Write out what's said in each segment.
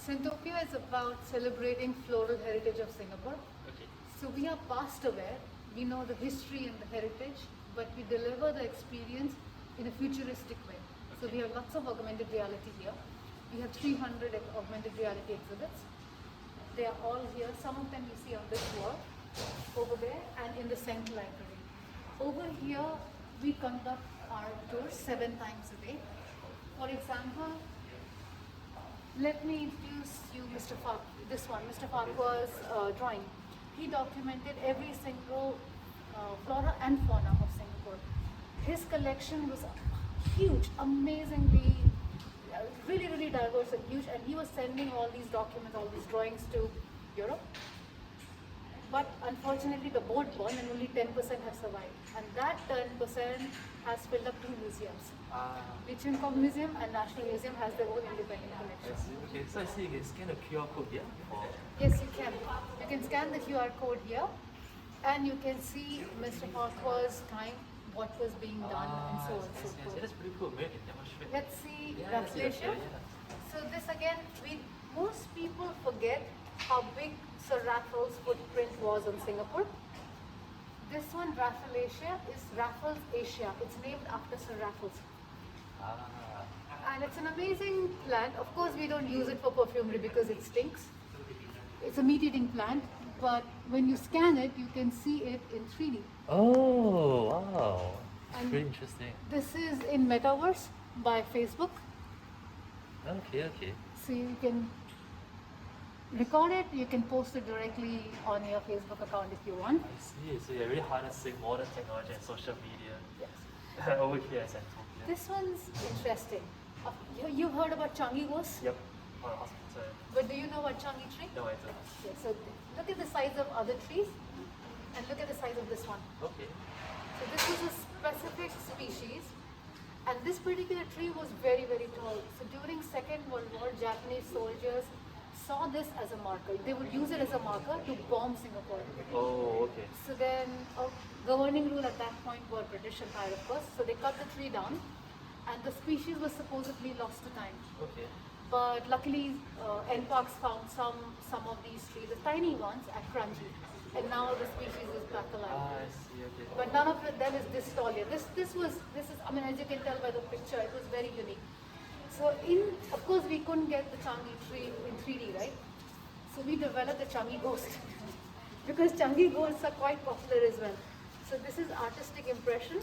Scentopia is about celebrating floral heritage of Singapore. Okay. So we are past aware, we know the history and the heritage, but we deliver the experience in a futuristic way. So we have lots of augmented reality here. We have 300 augmented reality exhibits. They are all here. Some of them you see on this wall, over there, and in the Scent library. Over here, we conduct our tours 7 times a day. For example, let me introduce you Mr. Fark. This one, Mr. Farquhar's drawing. He documented every single flora and fauna of Singapore. His collection was huge, amazingly, really, really diverse and huge, and he was sending all these documents, all these drawings to Europe. But unfortunately the boat burned and only 10% have survived. And that 10% has filled up 2 museums. Kong Museum and National Museum has their own independent collection. Okay, so I see you can scan the QR code here. Yes, you can. You can scan the QR code here and you can see Mr. Farquhar's time, what was being done and so on and so forth. That's pretty cool. Maybe you can demonstrate. Let's see Rafflesia. So this again, most people forget how big Sir Raffles' footprint was on Singapore. This one, Rafflesia, is Raffles Asia. It's named after Sir Raffles. And it's an amazing plant. Of course, we don't use it for perfumery because it stinks. It's a meat-eating plant, but when you scan it, you can see it in 3D. Oh, wow. It's And really interesting. This is in Metaverse by Facebook. Okay, okay. So you can record it, you can post it directly on your Facebook account if you want. I see. So you're really harnessing modern technology and social media Yes. over here at Sentosa. This one's interesting. You heard about Changi Ghost? Yep. On a hospital. But do you know what Changi tree? No, I don't. Yeah, so look at the size of other trees and look at the size of this one. Okay. So this is a specific species and this particular tree was very, very tall. So during Second World War, Japanese soldiers saw this as a marker. They would use it as a marker to bomb Singapore. Oh, okay. So then governing rule at that point were British Empire, of course. So they cut the tree down and the species was supposedly lost to time. Okay. But luckily, NParks found some of these trees, the tiny ones, at Prachi, and now the species is back alive. I see. Okay. But none of them is this tall yet. This is. I mean, as you can tell by the picture, it was very unique. So of course, we couldn't get the Changi tree in 3D, right? So we developed the Changi ghost because Changi ghosts are quite popular as well. So this is artistic impression.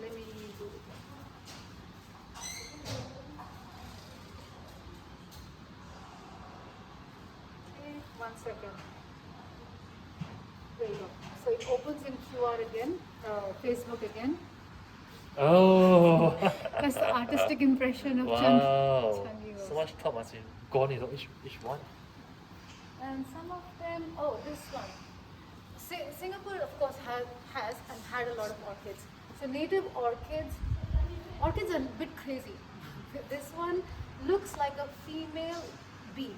Let me do it. Okay, 1 second. There you go. So it opens in QR again, Facebook again. Oh. That's the artistic impression of Wow. Changi ghost. So much thought must be gone into each one. And some of them, oh, this one. Singapore, of course, has and had a lot of orchids. So native orchids are a bit crazy. This one looks like a female bee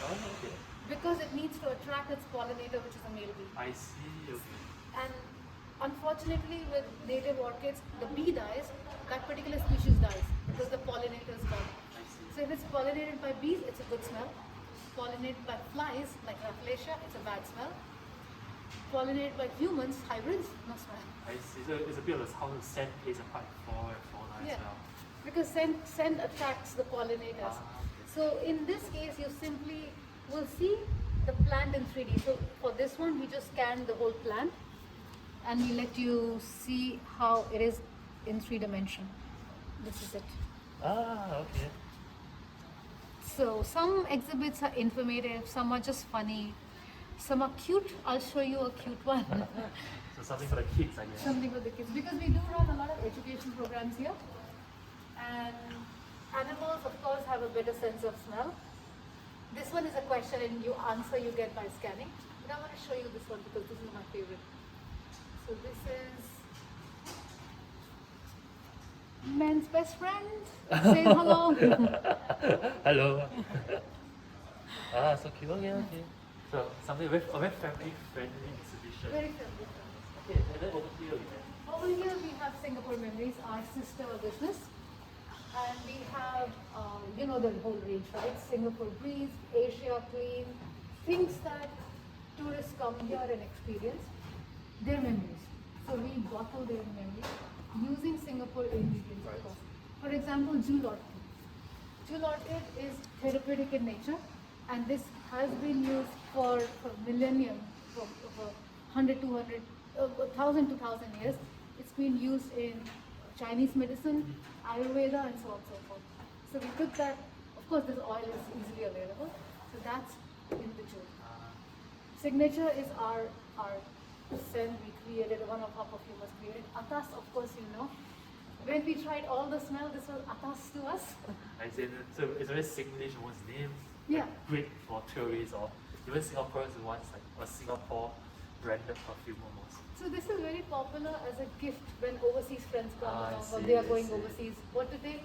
Oh, okay. because it needs to attract its pollinator, which is a male bee. I see. Okay. And unfortunately, with native orchids, the bee dies, that particular species dies because the pollinator is gone. I see. So if it's pollinated by bees, it's a good smell. Pollinated by flies, like Rafflesia, it's a bad smell. Pollinated by humans, hybrids, no smell. I see. So it's a bit of how the scent plays a part for fauna as well. Because scent attracts the pollinators. So in this case, you simply will see the plant in 3D. So for this one, we just scanned the whole plant and we let you see how it is in 3 dimension. This is it. Okay. So some exhibits are informative, some are just funny, some are cute. I'll show you a cute one. So something for the kids, I guess. Something for the kids, because we do run a lot of education programs here, and animals, of course, have a better sense of smell. This one is a question and you answer, you get by scanning. But I'm going to show you this one because this is my favorite. So this is men's best friend. Say hello. Hello. So cute. Okay. So something a very family friendly exhibition. Very friendly. Okay, and then over here we have. Over here we have Singapore Memories, our sister business. And we have, you know the whole range, right? Singapore Breeze, Asia Clean, things that tourists come here and experience, their memories. So we bottle their memories using Singapore ingredients, of course. For example, Jewel Orchid. Jewel Orchid is therapeutic in nature, and this has been used for millennium, for 100, 200, 1000, 2000 years. It's been used in Chinese medicine, Ayurveda, and so on and so forth. So we took that, of course this oil is easily available, so that's in the jewel. Signature is our scent we created, one of our perfumers created. Atas, of course, you know. When we tried all the smell, this was Atas to us. I see. So it's very Singlish almost name. Yeah. Great for tourists or even Singaporeans who wants like a Singapore branded perfume almost. So this is very popular as a gift when overseas friends come I along or see, they are I going see. overseas. What do they?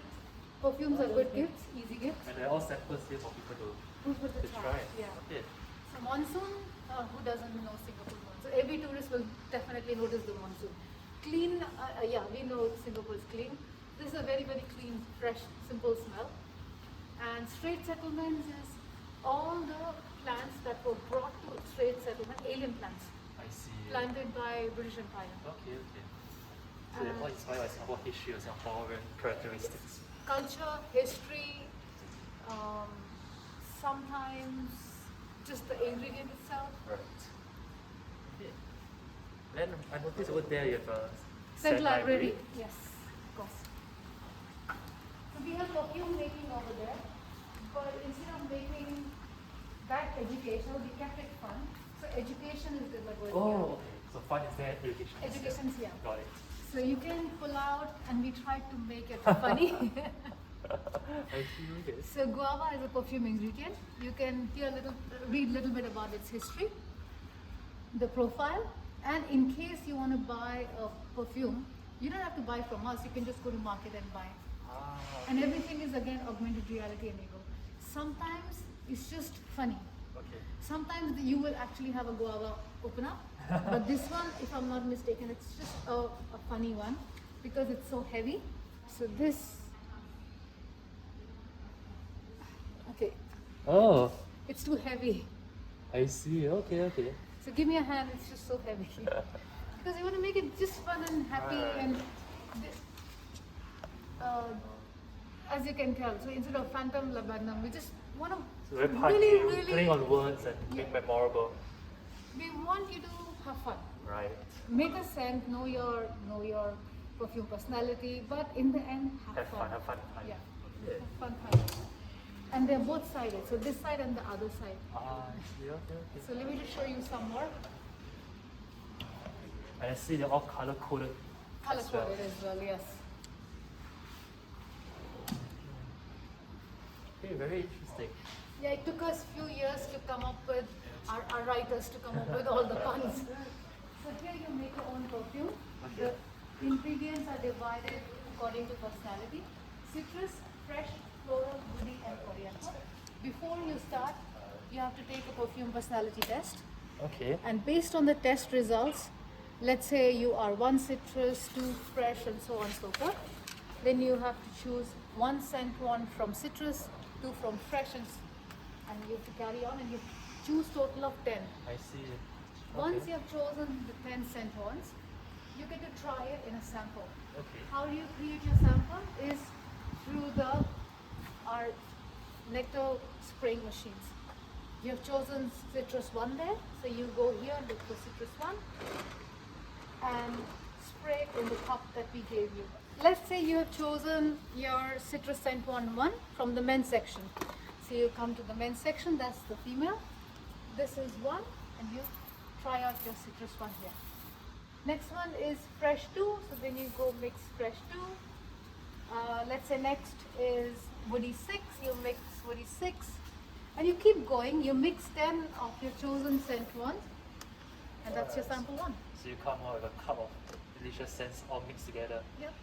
Perfumes are good gifts, easy gifts. And they're all samples here for people to Good for the try. Yeah. Okay. So monsoon, who doesn't know Singapore monsoon? Every tourist will definitely notice the monsoon. Clean, yeah, we know Singapore is clean. This is a very, very clean, fresh, simple smell. And Strait Settlements is all the plants that were brought to Strait Settlement, alien plants, I see. planted by British Empire. Okay, okay. So they're all inspired by Singapore history or Singaporean characteristics. Culture, history, sometimes just the ingredient itself. Right. Okay. Then I noticed over there you have a Scent library. Yes, of course. So we have perfume making over there, but instead of making that educational, we kept it fun. So education is delivered here. Oh, okay. So fun is there, education is there. Education's here. Got it. So you can pull out, and we tried to make it funny. I see, okay. So guava is a perfume ingredient. You can read a little bit about its history, the profile, and in case you want to buy a perfume, you don't have to buy from us. You can just go to market and buy. Ah, And everything is again augmented reality enabled. Sometimes it's just funny. okay. Sometimes you will actually have a guava open up, but this one, if I'm not mistaken, it's just a funny one because it's so heavy. So this, okay, Oh, it's too heavy. I see. Okay, okay. So give me a hand, it's just so heavy. Because you want to make it just fun and happy Right. and this, as you can tell, so instead of Phantom Laburnum, we just want to So very party, playing on words and Yeah. make memorable. we want you to have fun. Right. Make a scent, know your perfume personality, but in the end, Have fun, have fun. Yeah, have fun. And they're both sided, so this side and the other side. Ah, I see. Okay, okay. So let me just show you some more. And I see they're all color coded. Color as well. coded as well, yes. Okay, very interesting. Yeah, it took us few years to come up with, our writers to come up with all the puns. So here you make your own perfume. Okay. The ingredients are divided according to personality. Citrus, fresh, floral, woody and coriander. Before you start, you have to take a perfume personality test. Okay. And based on the test results, let's say you are 1 citrus, 2 fresh and so on and so forth. Then you have to choose 1 scent one from citrus, 2 from fresh and you have to carry on and you choose total of 10. I see. Once Okay. you have chosen the 10 scent ones, you get to try it in a sample. Okay. How do you create your sample is through our nectar spraying machines. You have chosen citrus 1 there, so you go here, look for citrus 1 and spray it in the cup that we gave you. Let's say you have chosen your citrus scent 1 from the men's section. So you come to the men's section, that's the female. This is 1 and you try out your citrus 1 here. Next one is fresh 2, so then you go mix fresh 2. Let's say next is woody 6, you mix woody 6. And you keep going, you mix 10 of your chosen scent ones, and that's your sample 1. So you come out with a cup of delicious scents all mixed together. Yep.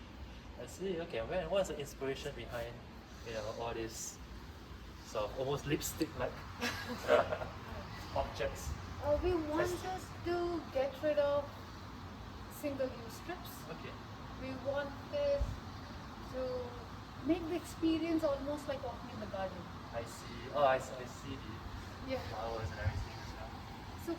I see. Okay. What's the inspiration behind, all these sort of almost lipstick-like objects? We want us to get rid of single-use strips. Okay. We want this to make the experience almost like walking in the garden. I see. Oh, I see the Yeah. flowers and everything as well. So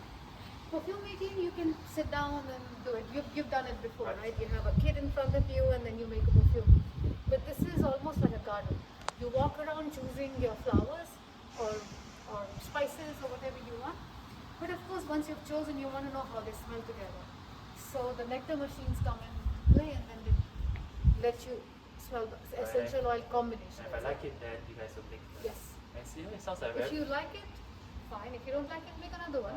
perfume making, you can sit down and do it. You've done it before, Right. right? You have a kid in front of you and then you make a perfume. But this is almost like a garden. You walk around choosing your flowers or spices or whatever you want. But of course, once you've chosen, you want to know how they smell together. So the nectar machines come and play and then they let you smell the essential oil combination. And if I like it, then you guys will make the. Yes. I see. It sounds like If very. you like it, fine. If you don't like it, make another one.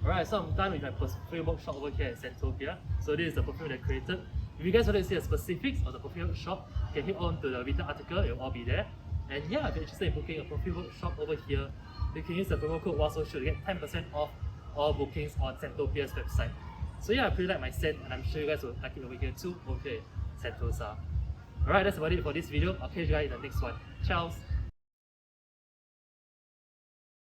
Alright, so I'm done with my perfume workshop over here at Scentopia. So this is the perfume that I created. If you guys want to see the specifics of the perfume workshop, you can hit on to the written article, it will all be there. And yeah, if you're interested in booking a perfume workshop over here, you can use the promo code WASOSHOW to get 10% off all bookings on Sentopia's website. So yeah, I pretty like my scent and I'm sure you guys will like it over here too, over here at Sentosa. Alright, that's about it for this video. I'll catch you guys in the next one. Ciao!